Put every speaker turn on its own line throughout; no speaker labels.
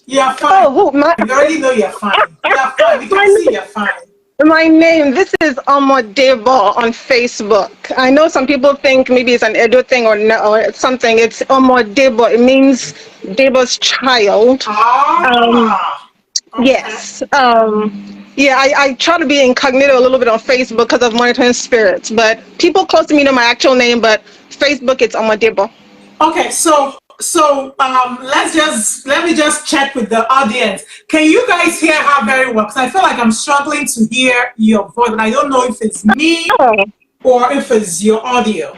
You're fine.
Oh, who my
We already know you're fine. You're fine. We can
my
see you're fine.
my name? This is Omodebo on Facebook. I know some people think maybe it's an Edo thing or no, or something. It's Omodebo. It means Debo's child. Um,
Ah, okay.
yes. Yeah, I try to be incognito a little bit on Facebook because of monitoring spirits. But people close to me know my actual name, but Facebook it's Omodebo.
Okay, let me just check with the audience. Can you guys hear her very well? Because I feel like I'm struggling to hear your voice, and I don't know if it's me
Oh,
or if it's your audio.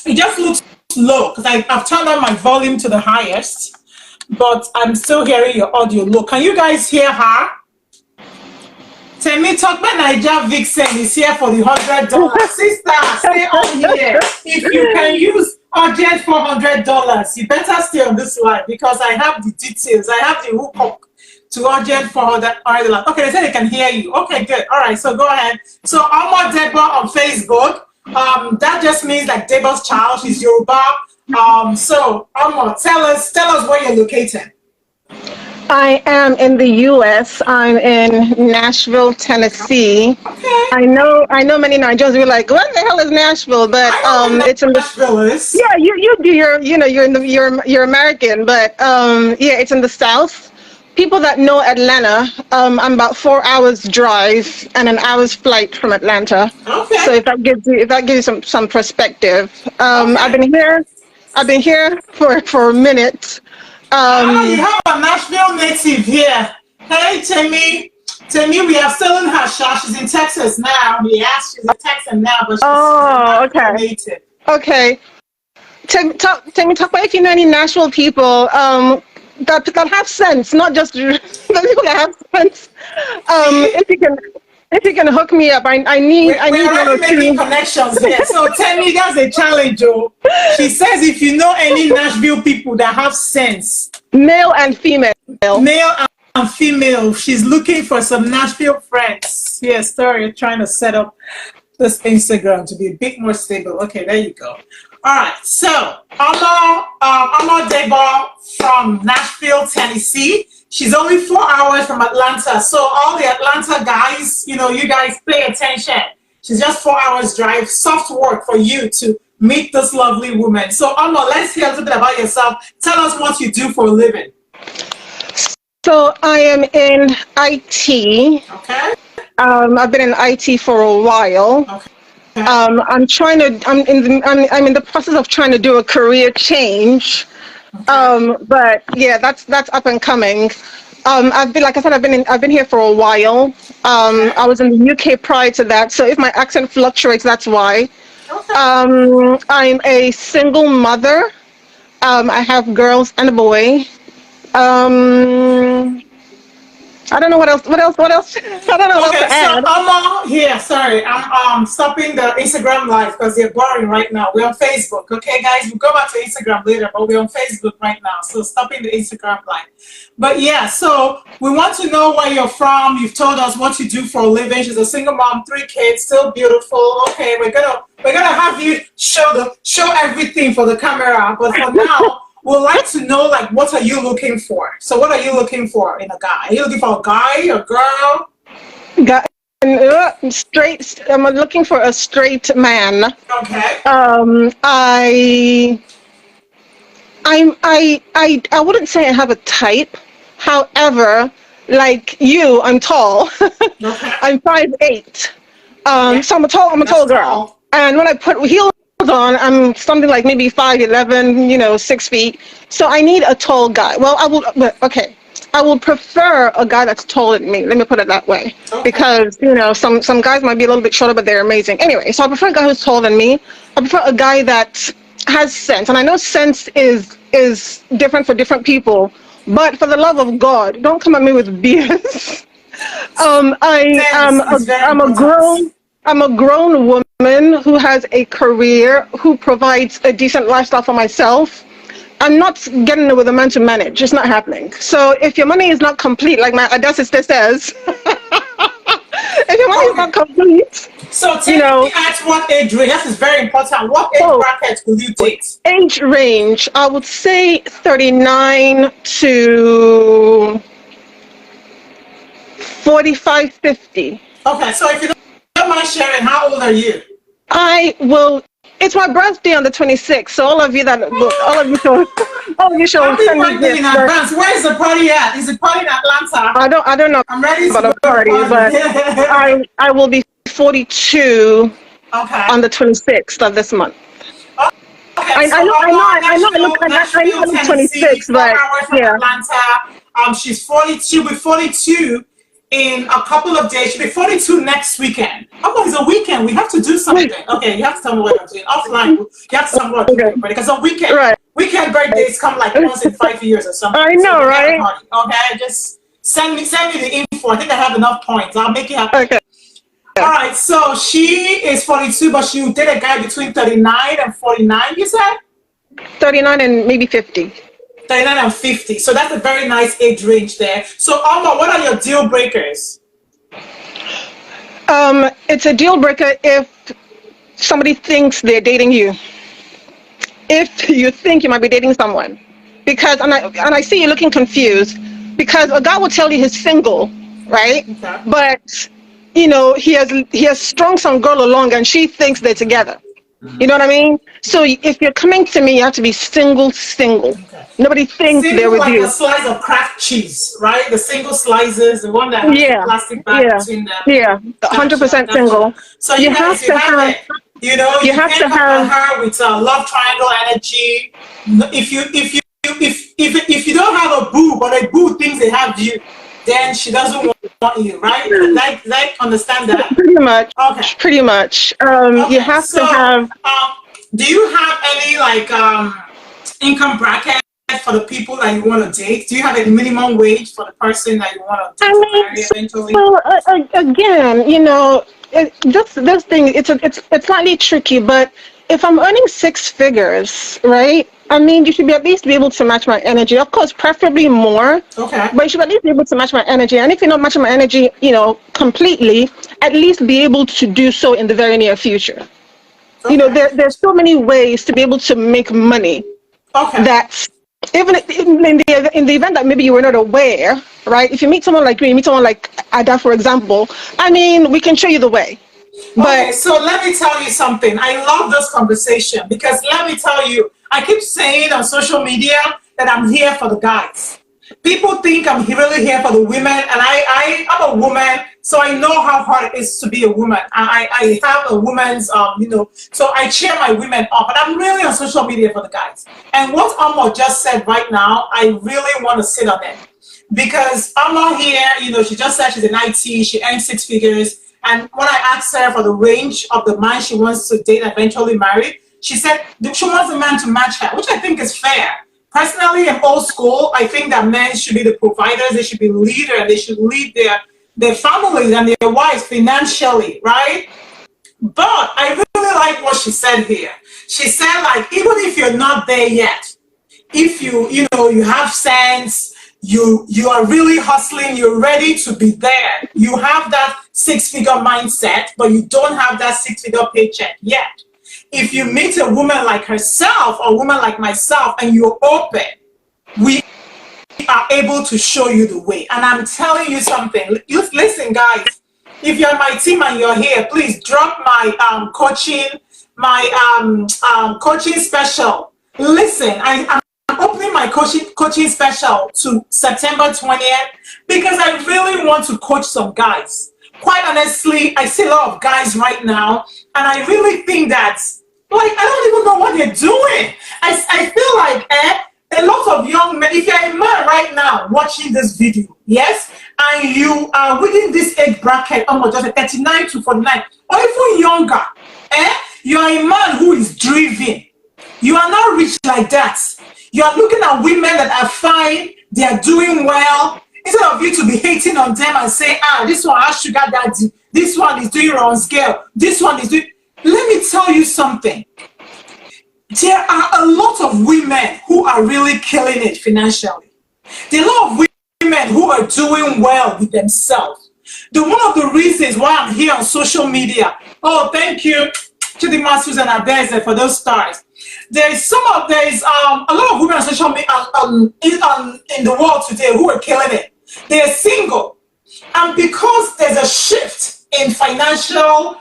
It just looks low because I've turned on my volume to the highest, but I'm still hearing your audio low. Can you guys hear her? Temi Talkman Naija Vixen is here for the $100. Sister, stay on here. If you can use urgent $400, you better stay on this line because I have the details. I have the hookup to urgent $400. Okay, they said they can hear you. Okay, good. All right, so go ahead. So Alma Deba on Facebook. That just means like Deba's child. She's Yoruba. So Alma, tell us where you're located.
I am in the U.S. I'm in Nashville, Tennessee.
Okay.
I know many Nigerians will be like, what the hell is Nashville? But
I know where
it's in the
Nashville is.
yeah, you do your you're in the you're American, but yeah, it's in the South. People that know Atlanta, I'm about 4 hours drive and an hour's flight from Atlanta.
Okay.
So if that gives you some perspective,
Okay.
I've been here for a minute.
You have a Nashville native here. Hey, Temi, we are still in her shop. She's in Texas now. She's in Texas now, but she's a Nashville
okay.
native.
Okay. Tell me, talk about if you know any Nashville people that have sense, not just the people that have sense. If you can hook me up, I need
We're
one or
already making
two.
connections here. So tell me, that's a challenge, oh. She says if you know any Nashville people that have sense,
Male and female.
male and female, she's looking for some Nashville friends. Yes, sorry, trying to set up this Instagram to be a bit more stable. Okay, there you go. All right, so Amma Deba from Nashville, Tennessee. She's only 4 hours from Atlanta. So all the Atlanta guys, you guys pay attention. She's just 4 hours drive. Soft work for you to meet this lovely woman. So Amma, let's hear a little bit about yourself. Tell us what you do for a living.
So I am in IT.
Okay.
I've been in IT for a while.
Okay.
I'm in the process of trying to do a career change. But yeah, that's up and coming. Like I said, I've been here for a while. I was in the UK prior to that, so if my accent fluctuates, that's why.
Okay.
I'm a single mother. I have girls and a boy. I don't know what else. I don't know what else to add.
So I'm here. Sorry, I'm stopping the Instagram live because they're boring right now. We're on Facebook. Okay, guys, we'll go back to Instagram later, but we're on Facebook right now. So stopping the Instagram live. But yeah, so we want to know where you're from. You've told us what you do for a living. She's a single mom, 3 kids, still beautiful. Okay, we're gonna have you show everything for the camera. But for now. We'd like to know, like, what are you looking for? So what are you looking for in a guy? Are you looking for a guy, a girl?
Straight. I'm looking for a straight man.
Okay.
I wouldn't say I have a type. However, like you, I'm tall.
Okay.
I'm 5'8".
Yeah.
So I'm a tall girl.
Tall.
And when I put heels on, I'm something like maybe 5'11", 6 feet. So I need a tall guy. Well, I will prefer a guy that's taller than me. Let me put it that way. Okay. Because some guys might be a little bit shorter, but they're amazing. Anyway, so I prefer a guy who's taller than me. I prefer a guy that has sense, and I know sense is different for different people. But for the love of God, don't come at me with BS. I'm a grown woman who has a career, who provides a decent lifestyle for myself. I'm not getting with a man to manage. It's not happening. So if your money is not complete, like my audacity says, If your money is
Okay.
not complete,
So
you
take me
know,
at what age range? This is very important. What age
oh,
bracket will you date?
age range, I would say 39 to 45, 50.
Okay, so if you don't mind sharing, how old are you?
I will. It's my birthday on the 26th, so all of you shall
Happy
send me
birthday in
gifts. But
advance. Where is the party at? Is the party in Atlanta?
I don't know
I'm ready to
about
go
a
to the
party,
party.
but I will be 42
Okay.
on the 26th of this month.
Okay, so
I know
Nashville,
I look
Tennessee,
26,
4
but
hours from
yeah.
Atlanta. She's 42. She'll be 42 in a couple of days. She'll be 42 next weekend. Oh, it's a weekend. We have to do something. Okay, you have to tell me what I'm doing. Offline, you have to tell me what I'm doing.
Okay.
Because on
Right.
weekend birthdays come like once in 5 years or something.
I
So
know,
we have a
right?
party. Okay, just send me the info. I think I have enough points. I'll make it happen.
Okay.
All right, so she is 42, but she did a guy between 39 and 49, you said?
39 and maybe 50.
39 and 50. So that's a very nice age range there. So, Alma, what are your deal breakers?
It's a deal breaker if somebody thinks they're dating you. If you think you might be dating someone, because and I see you looking confused, because a guy will tell you he's single, right?
Okay.
But he has strung some girl along and she thinks they're together. You know what I mean? So if you're coming to me, you have to be single, single.
Okay.
Nobody thinks they're
Single
with
like a
you.
slice of Kraft cheese, right? The single slices, the one that has the
Yeah,
plastic bag
yeah,
between them.
yeah.
Gotcha,
100%
gotcha.
single.
So
You
you guys,
have
you
to
have
have.
it. You know,
You
you
have
can
to
come at
have.
her with love triangle energy. If you don't have a boo, but a boo thinks they have you, then she doesn't want you, right? Like understand that?
Pretty much.
Okay.
Pretty much. You
Okay.
have to
So,
have.
do you have any like income bracket for the people that you want to date? Do you have a minimum wage for the person that you want to
I
date or
mean,
marry eventually?
well, again, this thing, it's slightly tricky, but if I'm earning six figures, right? I mean, you should be at least be able to match my energy. Of course, preferably more,
Okay.
but you should at least be able to match my energy. And if you're not matching my energy, completely, at least be able to do so in the very near future.
Okay.
There's so many ways to be able to make money
Okay.
that even in the event that maybe you were not aware, right? If you meet someone like me, you meet someone like Ada, for example, I mean, we can show you the way.
Okay,
But
so let me tell you something. I love this conversation because let me tell you, I keep saying on social media that I'm here for the guys. People think I'm really here for the women, and I'm a woman, so I know how hard it is to be a woman. I have a woman's, so I cheer my women up, but I'm really on social media for the guys. And what Amo just said right now, I really want to sit on it. Because Amo here, she just said she's in IT, she earns six figures. And when I asked her for the range of the man she wants to date and eventually marry, she said she wants a man to match her, which I think is fair. Personally, I'm old school. I think that men should be the providers, they should be the leader, they should lead their families and their wives financially, right? But I really like what she said here. She said, like, even if you're not there yet, if you have sense, you are really hustling, you're ready to be there, you have that six-figure mindset, but you don't have that six-figure paycheck yet. If you meet a woman like herself or a woman like myself and you're open, we are able to show you the way. And I'm telling you something. Listen, guys, if you're my team and you're here, please drop my coaching special. Listen, I'm opening my coaching special to September 20th because I really want to coach some guys. Quite honestly, I see a lot of guys right now, and I really think that, like, I don't even know what they're doing. I feel like a lot of young men, if you're a man right now watching this video, yes, and you are within this age bracket, almost just 39 to 49, or even younger, you're a man who is driven. You are not rich like that. You are looking at women that are fine, they are doing well. Instead of you to be hating on them and say, this one has sugar daddy, this one is doing wrong scale, this one is doing... Let me tell you something. There are a lot of women who are really killing it financially. There are a lot of women who are doing well with themselves. One of the reasons why I'm here on social media. Oh, thank you, Chidima, Susan, and Adeze for those stars. There's a lot of women on social media in the world today who are killing it. They're single, and because there's a shift in financial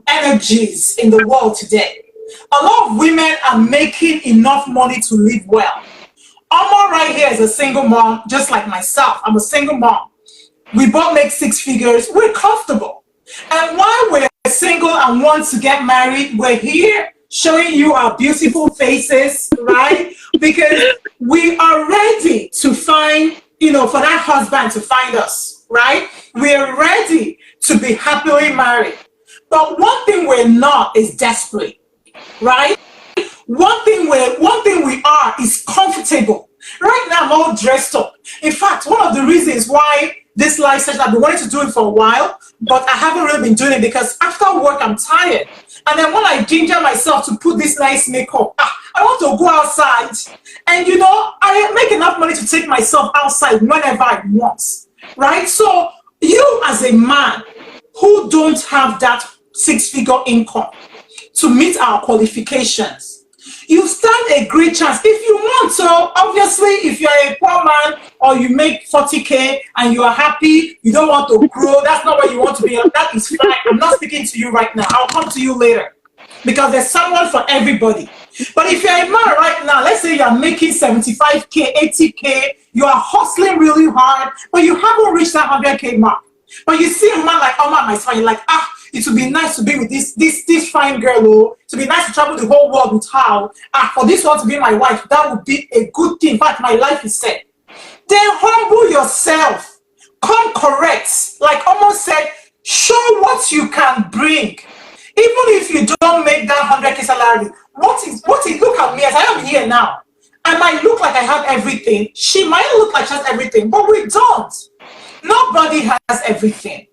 energies in the world today, a lot of women are making enough money to live well. Alma right here is a single mom, just like myself. I'm a single mom. We both make six figures. We're comfortable. And while we're single and want to get married, we're here showing you our beautiful faces, right? Because we are ready to find, for that husband to find us, right? We're ready to be happily married. But one thing we're not is desperate, right? One thing we are is comfortable. Right now, I'm all dressed up. In fact, one of the reasons why this live session, I've been wanting to do it for a while, but I haven't really been doing it because after work, I'm tired. And then when I ginger myself to put this nice makeup, I want to go outside. And I make enough money to take myself outside whenever I want, right? So you as a man who don't have that six-figure income to meet our qualifications, you stand a great chance if you want. So obviously, if you're a poor man or you make 40K and you are happy, you don't want to grow, that's not where you want to be, that is fine. I'm not speaking to you right now. I'll come to you later because there's someone for everybody. But if you're a man right now, let's say you're making 75K, 80K, you are hustling really hard, but you haven't reached that 100K mark. But you see a man like Omar, my son, you're like, it would be nice to be with this fine girl, oh. It would be nice to travel the whole world with her. For this one to be my wife, that would be a good thing. In fact, my life is set. Then humble yourself. Come correct. Like almost said, show what you can bring. Even if you don't make that 100K salary, what is look at me as I am here now. I might look like I have everything. She might look like she has everything, but we don't. Nobody has everything.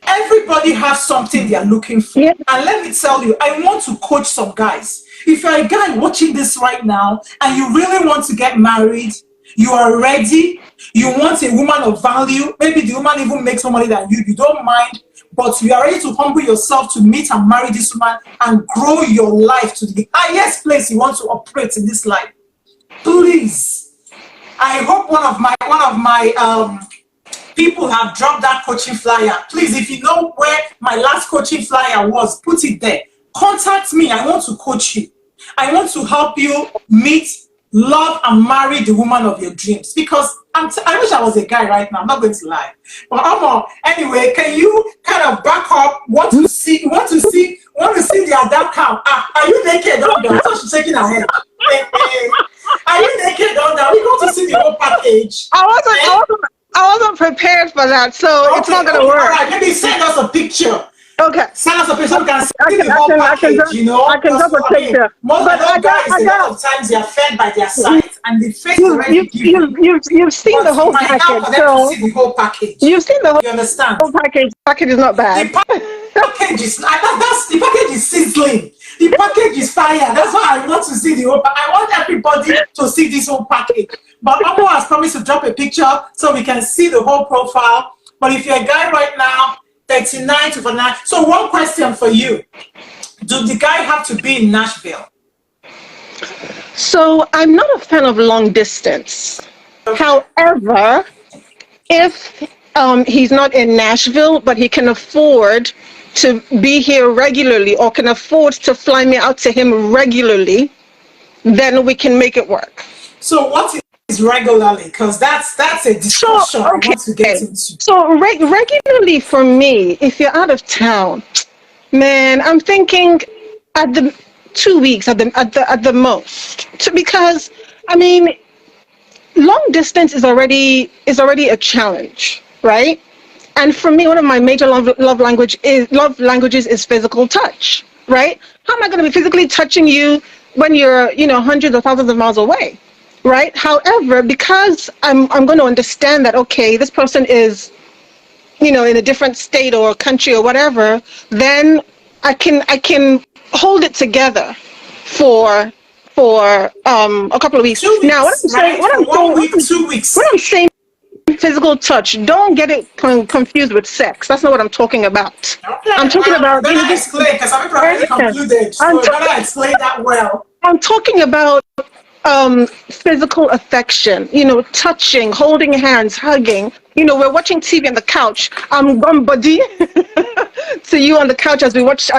Everybody has something they are looking for. Yeah. And let me tell you, I want to coach some guys. If you're a guy watching this right now and you really want to get married, you are ready, you want a woman of value, maybe the woman even makes more money than you don't mind, but you are ready to humble yourself to meet and marry this woman and grow your life to the highest place you want to operate in this life. Please, I hope one of my people have dropped that coaching flyer. Please, if you know where my last coaching flyer was, put it there. Contact me. I want to coach you. I want to help you meet, love, and marry the woman of your dreams. Because I wish I was a guy right now. I'm not going to lie. But anyway, can you kind of back up? Want to see the Adam count? Are you naked? I thought she's shaking her head. Are you naked? We go to see the whole package.
I wasn't prepared for that, so it's not going to work.
All right, maybe send us a picture.
Okay.
Send us a picture so we can see the whole package,
I can drop a picture.
Most of those guys, a lot of times they are fed by their sight, and the face already given.
You've seen the whole package, so
see the whole package.
You've seen the whole.
You understand?
Whole package. The package is not bad.
The package is the package is sizzling. The package is fire. That's why I want to see the whole. I want everybody to see this whole package. But Omo has promised to drop a picture so we can see the whole profile. But if you're a guy right now, 39 to 49. So one question for you. Do the guy have to be in Nashville?
So I'm not a fan of long distance. Okay. However, if he's not in Nashville, but he can afford to be here regularly or can afford to fly me out to him regularly, then we can make it work.
So what is regularly? Because that's a discussion I want to get into.
So regularly for me, if you're out of town, man, I'm thinking at the 2 weeks at the most. Because I mean, long distance is already a challenge, right? And for me, one of my major love languages is physical touch, right? How am I going to be physically touching you when you're, hundreds of thousands of miles away, right? However, because I'm going to understand that, okay, this person is, in a different state or country or whatever, then I can hold it together for a couple of weeks.
2 weeks.
Now, what I'm saying,
1 week, 2 weeks.
What I'm saying physical touch, don't get it confused with sex. That's not what I'm talking about.
Okay,
I'm talking about,
better explain because some people already concluded.
I'm,
So you better explain that well.
I'm talking about physical affection, touching, holding hands, hugging. We're watching TV on the couch. I'm gone body to you on the couch as we watch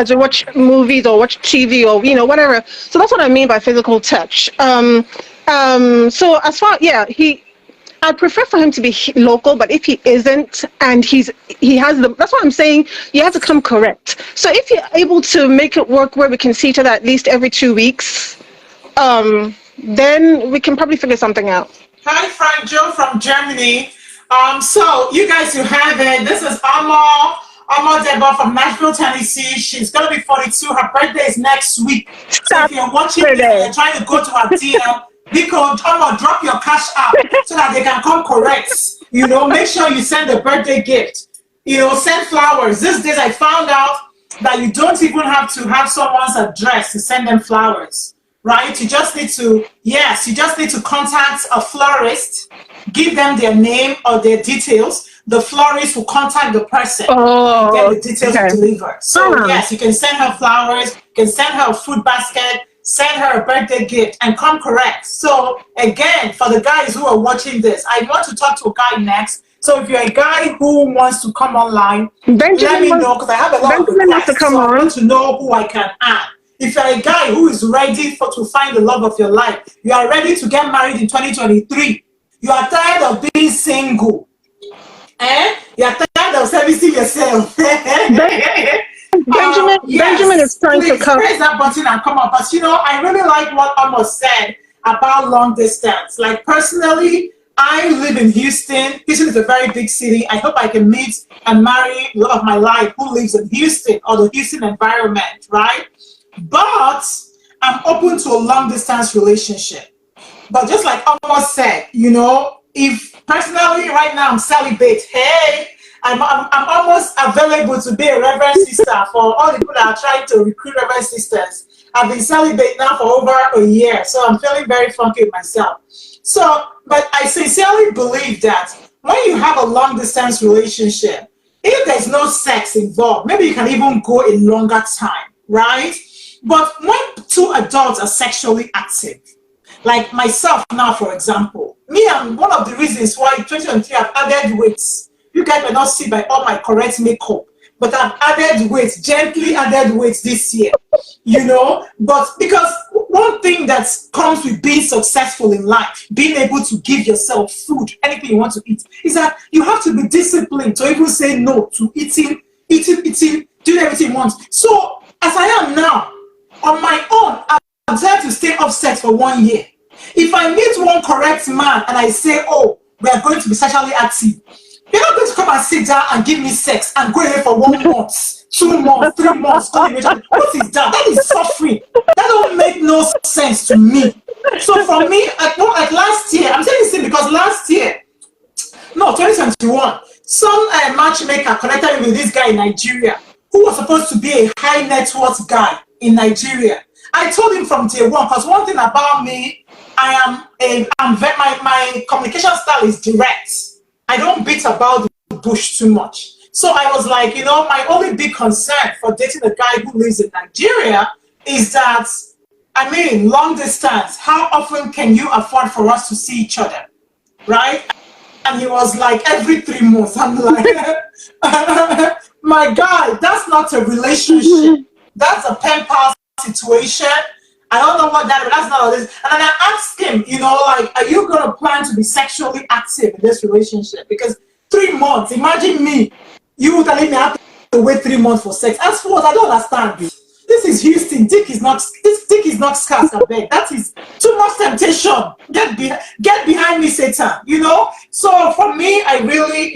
movies or watch TV or whatever. So that's what I mean by physical touch. So as far I'd prefer for him to be local, but if he isn't and he has that's what I'm saying, you have to come correct. So if you're able to make it work where we can see each other at least every 2 weeks, then we can probably figure something out.
Hi, Frank Joe from Germany. So you guys, you have it. This is Amo Debo from Nashville, Tennessee. She's gonna be 42. Her birthday is next week. So if you're watching this and you're trying to go to her DM, because drop your cash app so that they can come correct. Make sure you send a birthday gift. Send flowers. These days I found out that you don't even have to have someone's address to send them flowers. Right? You just need to contact a florist, give them their name or their details. The florist will contact the person and get the details to deliver. So yes, you can send her flowers, you can send her a food basket, send her a birthday gift, and come correct. So again, for the guys who are watching this, I want to talk to a guy next. So if you're a guy who wants to come online, let me know because I have a lot of requests. So I want to know who I can add. If you're a guy who is ready to find the love of your life, you are ready to get married in 2023, you are tired of being single, you are tired of servicing yourself.
Benjamin is trying to come.
Press that button and come up. But I really like what Amos said about long distance. Like personally, I live in Houston. Houston is a very big city. I hope I can meet and marry the love of my life who lives in Houston or the Houston environment, right? But I'm open to a long distance relationship. But just like Amos said, if personally right now I'm celibate, hey, I'm almost available to be a reverend sister for all the people that are trying to recruit reverend sisters. I've been celibate now for over a year, so I'm feeling very funky with myself. So, but I sincerely believe that when you have a long distance relationship, if there's no sex involved, maybe you can even go a longer time, right? But when two adults are sexually active, like myself now, for example, I'm one of the reasons why in 2023 I've added weight. You guys may not see by all my correct makeup, but I've added weight, gently added weight this year, but because one thing that comes with being successful in life, being able to give yourself food, anything you want to eat, is that you have to be disciplined to even say no to eating, doing everything you want. So as I am now, on my own, I'm trying to stay off sex for 1 year. If I meet one correct man and I say, oh, we are going to be sexually active, you're not going to come and sit down and give me sex and go away for 1 month, 2 months, 3 months. What is that? That is suffering. That don't make no sense to me. So for me, like last year, I'm saying this because last year, no, 2021, some matchmaker connected me with this guy in Nigeria who was supposed to be a high net worth guy in Nigeria. I told him from day one, because one thing about me, my communication style is direct. I don't beat about the bush too much. So I was like, my only big concern for dating a guy who lives in Nigeria is that, long distance, how often can you afford for us to see each other, right? And he was like, every 3 months. I'm like, my guy, that's not a relationship. That's a pen pal situation. I don't know what that's not all this. And then I asked him, are you going to plan to be sexually active in this relationship? Because 3 months, imagine me, you telling me I have to wait 3 months for sex. As for what, I don't understand. This is Houston. Dick is not scarce, I beg. That is too much temptation. Get behind me, Satan. So for me, I really,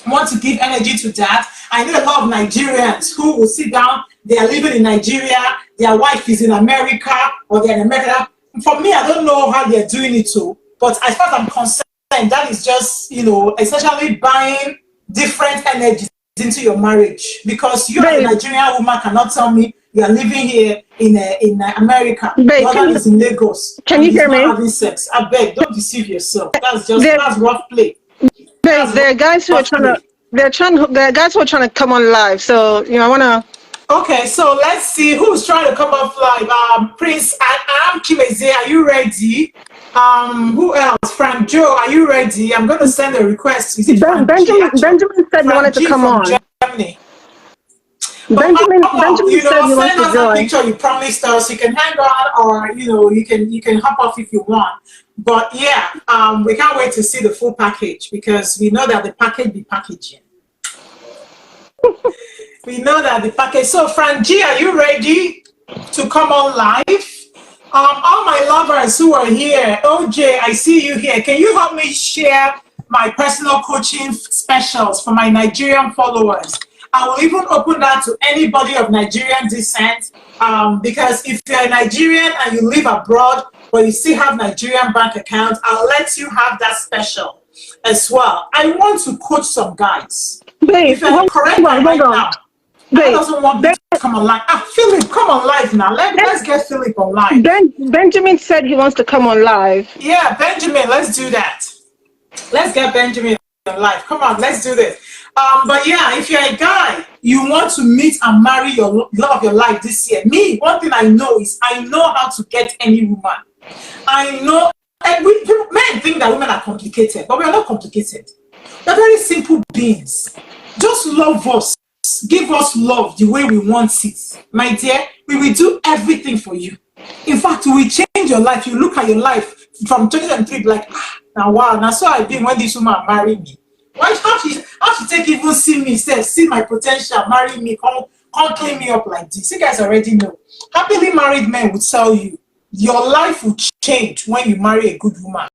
want to give energy to that. I know a lot of Nigerians who will sit down, they are living in Nigeria, their wife is in America, or they're in America. For me, I don't know how they're doing it too, but as far as I'm concerned, that is just, essentially buying different energies into your marriage. Because you as a Nigerian woman cannot tell me you are living here in America. The
Babe,
other is in Lagos,
can
and
you
he's
hear
not
me?
having sex. I beg, don't deceive yourself.
There,
That's rough play.
babe,
That's
there are guys who are
rough
trying to,
play.
there are guys who are trying to come on live. So, I want to.
Okay, so let's see who's trying to come off live. Prince, I'm Chimeze. Are you ready? Who else? Frank Joe, are you ready? I'm going to send a request. Is it Frank G? Actually,
Benjamin said he
Frank
wanted to
G
come
from
on.
Germany. But come on,
Benjamin said he wants
send
to
us that
join.
picture you promised us. You can hang on, or you can hop off if you want. But yeah, we can't wait to see the full package because we know that the package be packaging. We know that the package. So, Frank G, are you ready to come on live? All my lovers who are here, OJ, I see you here. Can you help me share my personal coaching specials for my Nigerian followers? I will even open that to anybody of Nigerian descent because if you're a Nigerian and you live abroad, but you still have Nigerian bank accounts, I'll let you have that special as well. I want to coach some guys.
Babe,
If you're the correct guy
hold
right
on.
now, I
Babe,
doesn't want me to come online. Philip, come on live now. Let's get Philip online.
Benjamin said he wants to come on live.
Yeah, Benjamin, let's do that. Let's get Benjamin on live. Come on, let's do this. But yeah, if you're a guy, you want to meet and marry your love of your life this year. Me, one thing I know is I know how to get any woman. I know, and men think that women are complicated, but we are not complicated. We're very simple beings. Just love us. Give us love the way we want it. My dear, we will do everything for you. In fact, we will change your life. You look at your life from 2023, like, now wow, now so I've been when this woman married me. Why how she take even see me, see my potential, marry me, come clean me up like this? You guys already know. Happily married men would tell you your life will change when you marry a good woman.